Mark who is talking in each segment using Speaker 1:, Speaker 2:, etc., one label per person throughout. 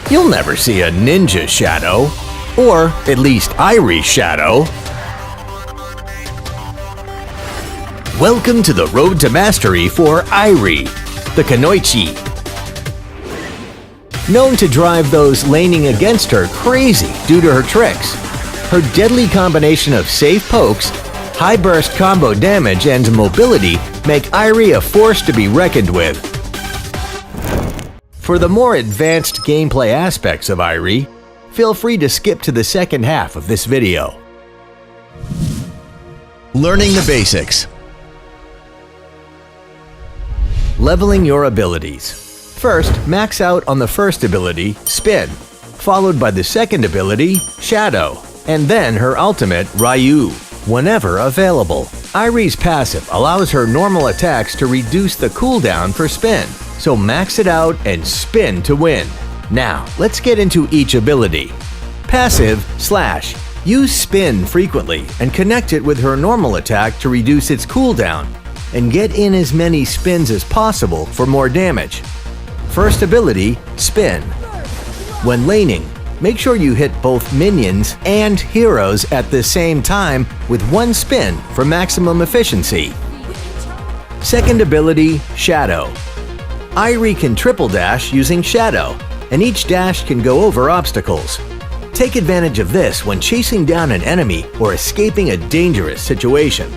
Speaker 1: You'll never see a ninja shadow, or at least Airi shadow. Welcome to the road to mastery for Airi, the Kunoichi. Known to drive those laning against her crazy due to her tricks, her deadly combination of safe pokes, high burst combo damage, and mobility make Airi a force to be reckoned with. For the more advanced gameplay aspects of Airi, feel free to skip to the second half of this video. Learning the basics. Leveling your abilities. First, max out on the first ability, Spin, followed by the second ability, Shadow, and then her ultimate, Ryu, whenever available. Airi's passive allows her normal attacks to reduce the cooldown for Spin, so max it out and spin to win. Now, let's get into each ability. Passive Slash. Use Spin frequently and connect it with her normal attack to reduce its cooldown, and get in as many spins as possible for more damage. First ability, Spin. When laning, make sure you hit both minions and heroes at the same time with one spin for maximum efficiency. Second ability, Shadow. Airi can triple dash using Shadow, and each dash can go over obstacles. Take advantage of this when chasing down an enemy or escaping a dangerous situation.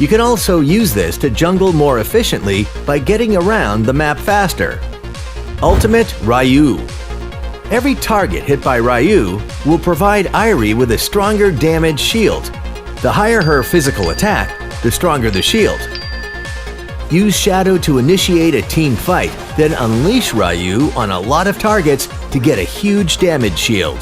Speaker 1: You can also use this to jungle more efficiently by getting around the map faster. Ultimate Ryu. Every target hit by Ryu will provide Airi with a stronger damage shield. The higher her physical attack, the stronger the shield. Use Shadow to initiate a team fight, then unleash Ryu on a lot of targets to get a huge damage shield.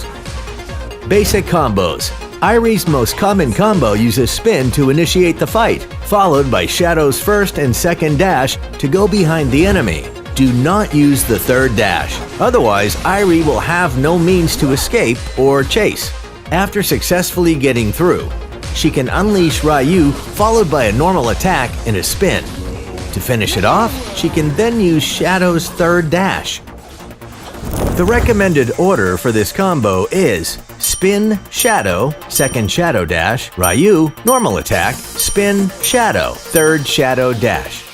Speaker 1: Basic combos. Airi's most common combo uses Spin to initiate the fight, followed by Shadow's first and second dash to go behind the enemy. Do not use the third dash, otherwise Airi will have no means to escape or chase. After successfully getting through, she can unleash Ryu followed by a normal attack and a spin. To finish it off, she can then use Shadow's third dash. The recommended order for this combo is Spin, Shadow, second Shadow dash, Ryu, normal attack, Spin, Shadow, third Shadow dash.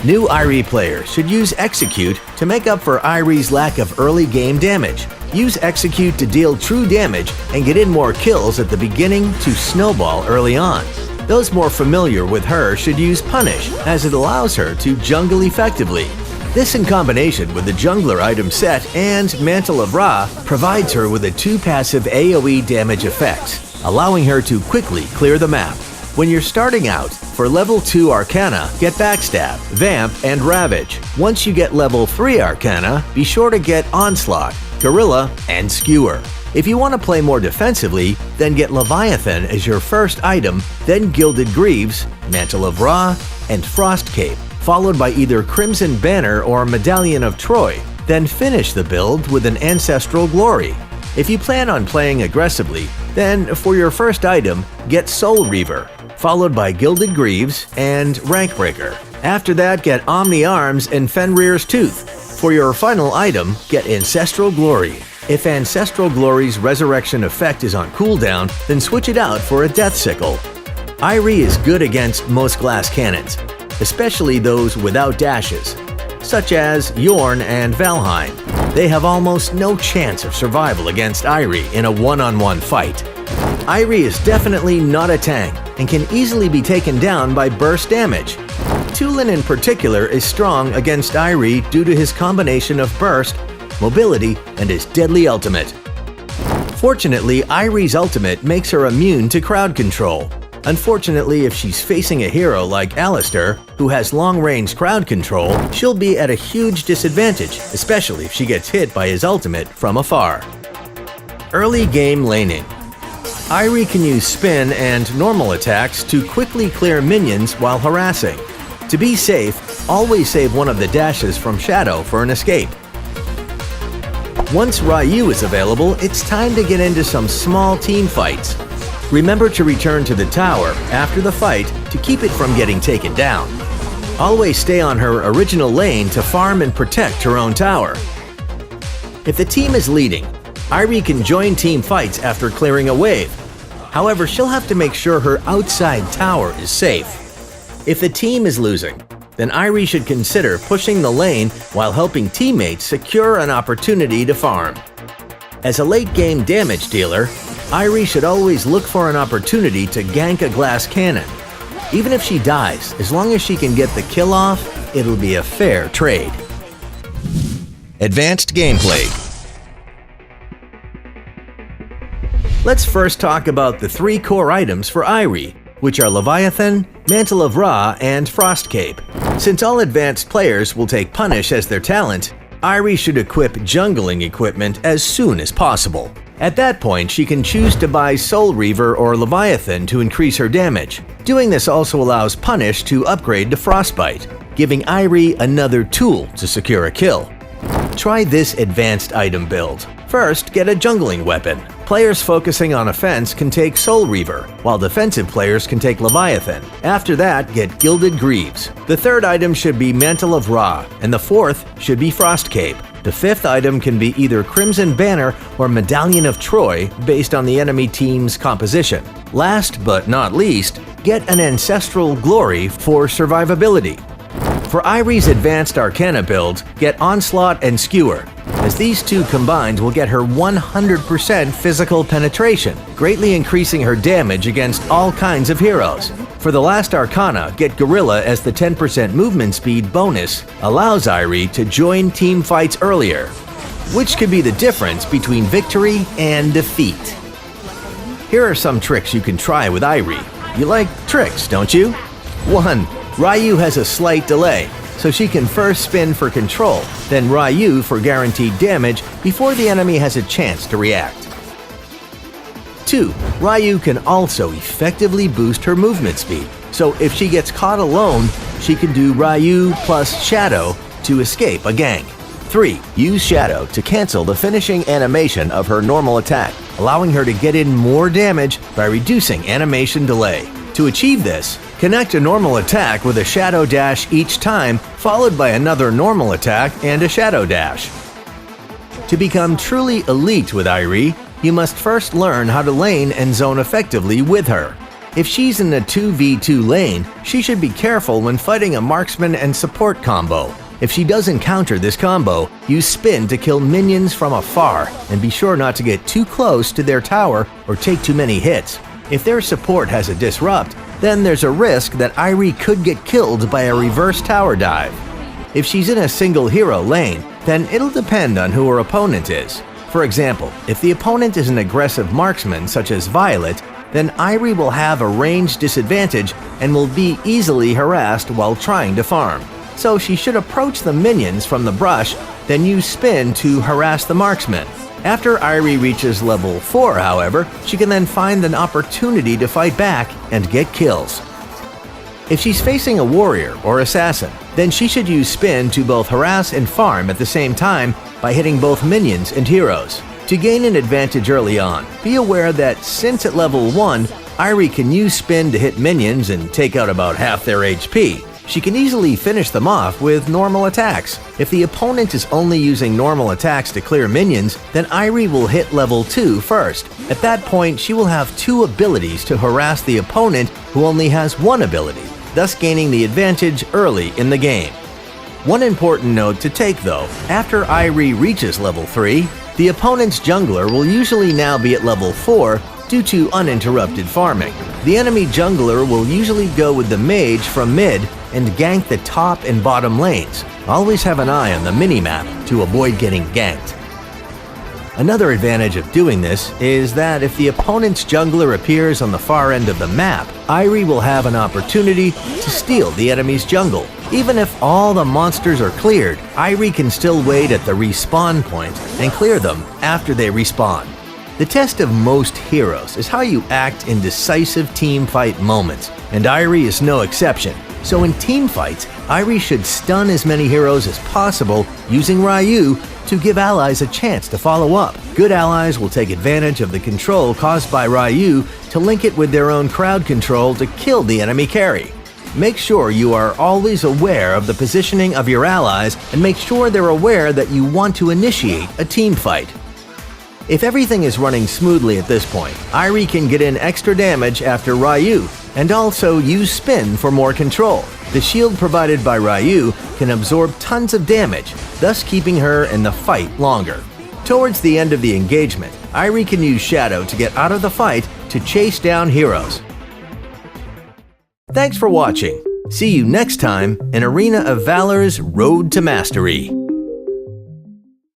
Speaker 1: New Airi players should use Execute to make up for Airi's lack of early game damage. Use Execute to deal true damage and get in more kills at the beginning to snowball early on. Those more familiar with her should use Punish, as it allows her to jungle effectively. This in combination with the jungler item set and Mantle of Ra provides her with a 2 passive AoE damage effects, allowing her to quickly clear the map. When you're starting out, for level 2 Arcana, get Backstab, Vamp, and Ravage. Once you get level 3 Arcana, be sure to get Onslaught, Gorilla, and Skewer. If you want to play more defensively, then get Leviathan as your first item, then Gilded Greaves, Mantle of Ra, and Frost Cape, followed by either Crimson Banner or Medallion of Troy. Then finish the build with an Ancestral Glory. If you plan on playing aggressively, then for your first item, get Soul Reaver, followed by Gilded Greaves and Rankbreaker. After that, get Omni Arms and Fenrir's Tooth. For your final item, get Ancestral Glory. If Ancestral Glory's resurrection effect is on cooldown, then switch it out for a Death Sickle. Airi is good against most glass cannons, especially those without dashes, such as Yorn and Valheim. They have almost no chance of survival against Airi in a one-on-one fight. Airi is definitely not a tank and can easily be taken down by burst damage. Tulin in particular is strong against Airi due to his combination of burst, mobility, and his deadly ultimate. Fortunately, Airi's ultimate makes her immune to crowd control. Unfortunately, if she's facing a hero like Alistar, who has long-range crowd control, she'll be at a huge disadvantage, especially if she gets hit by his ultimate from afar. Early game laning. Airi can use Spin and normal attacks to quickly clear minions while harassing. To be safe, always save one of the dashes from Shadow for an escape. Once Ryu is available, it's time to get into some small team fights. Remember to return to the tower after the fight to keep it from getting taken down. Always stay on her original lane to farm and protect her own tower. If the team is leading, Airi can join team fights after clearing a wave. However, she'll have to make sure her outside tower is safe. If the team is losing, then Airi should consider pushing the lane while helping teammates secure an opportunity to farm. As a late-game damage dealer, Airi should always look for an opportunity to gank a glass cannon. Even if she dies, as long as she can get the kill off, it'll be a fair trade. Advanced gameplay. Let's first talk about the 3 core items for Airi, which are Leviathan, Mantle of Ra, and Frost Cape. Since all advanced players will take Punish as their talent, Airi should equip jungling equipment as soon as possible. At that point, she can choose to buy Soul Reaver or Leviathan to increase her damage. Doing this also allows Punish to upgrade to Frostbite, giving Airi another tool to secure a kill. Try this advanced item build. First, get a jungling weapon. Players focusing on offense can take Soul Reaver, while defensive players can take Leviathan. After that, get Gilded Greaves. The third item should be Mantle of Ra, and the fourth should be Frost Cape. The fifth item can be either Crimson Banner or Medallion of Troy based on the enemy team's composition. Last but not least, get an Ancestral Glory for survivability. For Airi's advanced Arcana build, get Onslaught and Skewer, as these two combined will get her 100% physical penetration, greatly increasing her damage against all kinds of heroes. For the last Arcana, get Gorilla, as the 10% movement speed bonus allows Airi to join team fights earlier, which could be the difference between victory and defeat. Here are some tricks you can try with Airi. You like tricks, don't you? 1. Ryu has a slight delay, so she can first spin for control, then Ryu for guaranteed damage before the enemy has a chance to react. 2. Ryu can also effectively boost her movement speed, so if she gets caught alone, she can do Ryu plus Shadow to escape a gank. 3. Use Shadow to cancel the finishing animation of her normal attack, allowing her to get in more damage by reducing animation delay. To achieve this, connect a normal attack with a Shadow Dash each time, followed by another normal attack and a Shadow Dash. To become truly elite with Airi, you must first learn how to lane and zone effectively with her. If she's in a 2v2 lane, she should be careful when fighting a marksman and support combo. If she does encounter this combo, use Spin to kill minions from afar, and be sure not to get too close to their tower or take too many hits. If their support has a disrupt, then there's a risk that Airi could get killed by a reverse tower dive. If she's in a single hero lane, then it'll depend on who her opponent is. For example, if the opponent is an aggressive marksman such as Violet, then Airi will have a range disadvantage and will be easily harassed while trying to farm. So she should approach the minions from the brush, then use Spin to harass the marksman. After Airi reaches level 4, however, she can then find an opportunity to fight back and get kills. If she's facing a warrior or assassin, then she should use Spin to both harass and farm at the same time by hitting both minions and heroes. To gain an advantage early on, be aware that since at level 1, Airi can use Spin to hit minions and take out about half their HP, she can easily finish them off with normal attacks. If the opponent is only using normal attacks to clear minions, then Airi will hit level 2 first. At that point, she will have 2 abilities to harass the opponent who only has 1 ability, thus gaining the advantage early in the game. One important note to take though, after Airi reaches level 3, the opponent's jungler will usually now be at level 4 due to uninterrupted farming. The enemy jungler will usually go with the mage from mid and gank the top and bottom lanes. Always have an eye on the minimap to avoid getting ganked. Another advantage of doing this is that if the opponent's jungler appears on the far end of the map, Airi will have an opportunity to steal the enemy's jungle. Even if all the monsters are cleared, Airi can still wait at the respawn point and clear them after they respawn. The test of most heroes is how you act in decisive team fight moments, and Airi is no exception. So in team fights, Airi should stun as many heroes as possible using Ryu to give allies a chance to follow up. Good allies will take advantage of the control caused by Ryu to link it with their own crowd control to kill the enemy carry. Make sure you are always aware of the positioning of your allies and make sure they're aware that you want to initiate a team fight. If everything is running smoothly at this point, Airi can get in extra damage after Ryu and also use spin for more control. The shield provided by Ryu can absorb tons of damage, thus keeping her in the fight longer. Towards the end of the engagement, Airi can use Shadow to get out of the fight to chase down heroes. Thanks for watching. See you next time in Arena of Valor's Road to Mastery.